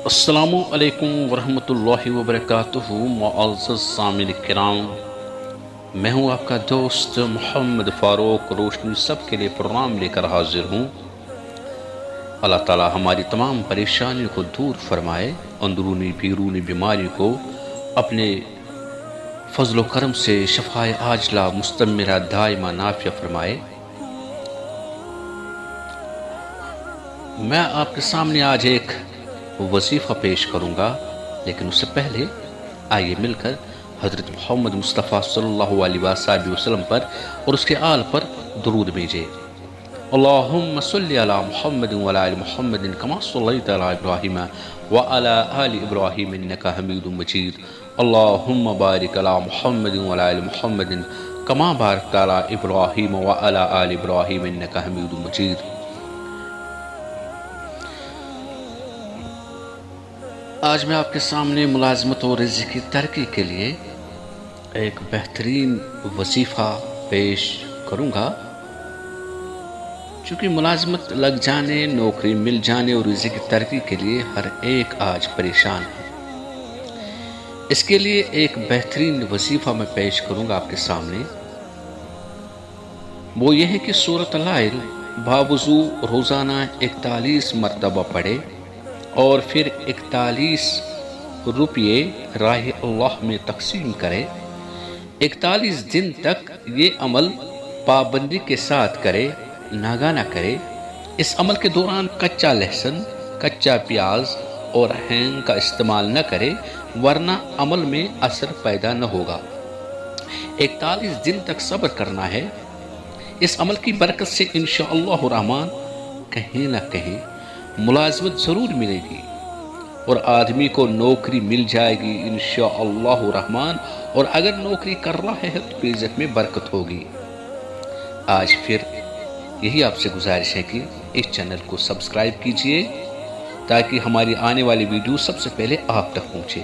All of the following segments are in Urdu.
السلام علیکم ورحمۃ اللہ وبرکاتہ۔ معزز سامعین کرام، میں ہوں آپ کا دوست محمد فاروق روشنی سب کے لیے پروگرام لے کر حاضر ہوں۔ اللہ تعالی ہماری تمام پریشانیوں کو دور فرمائے، اندرونی بیرونی بیماری کو اپنے فضل و کرم سے شفائے عاجلہ مستمرہ دائمہ نافع فرمائے۔ میں آپ کے سامنے آج ایک وظیفہ پیش کروں گا، لیکن اس سے پہلے آئیے مل کر حضرت محمد مصطفیٰ صلی اللہ علیہ وآلہ وسلم پر اور اس کے آل پر درود بھیجے۔ اللہم صلی علی محمد وعلی آل محمد کما صلیت علی ابراہیم وعلی آل ابراہیم انکا حمید مجید۔ اللہم بارک علی محمد وعلی آل محمد کما بارکت علی ابراہیم وعلی آل ابراہیم انکا حمید مجید۔ آج میں آپ کے سامنے ملازمت اور رزق کی ترقی کے لیے ایک بہترین وظیفہ پیش کروں گا۔ چونکہ ملازمت لگ جانے، نوکری مل جانے اور رزق کی ترقی کے لیے ہر ایک آج پریشان ہے۔ اس کے لیے ایک بہترین وظیفہ میں پیش کروں گا آپ کے سامنے۔ وہ یہ ہے کہ سورۃ اللیل باوضو روزانہ 41 مرتبہ پڑھے اور پھر 41 روپیے راہ اللہ میں تقسیم کرے۔ 41 دن تک یہ عمل پابندی کے ساتھ کرے، ناگا نہ کرے۔ اس عمل کے دوران کچا لہسن، کچا پیاز اور ہینگ کا استعمال نہ کرے، ورنہ عمل میں اثر پیدا نہ ہوگا۔ 41 دن تک صبر کرنا ہے۔ اس عمل کی برکت سے انشاءاللہ الرحمن کہیں نہ کہیں ملازمت ضرور ملے گی اور آدمی کو نوکری مل جائے گی انشاءاللہ الرحمن، اور اگر نوکری کر رہا ہے تو عزت میں برکت ہوگی۔ آج پھر یہی آپ سے گزارش ہے کہ اس چینل کو سبسکرائب کیجئے تاکہ ہماری آنے والی ویڈیو سب سے پہلے آپ تک پہنچے،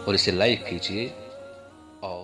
اور اسے لائک کیجئے اور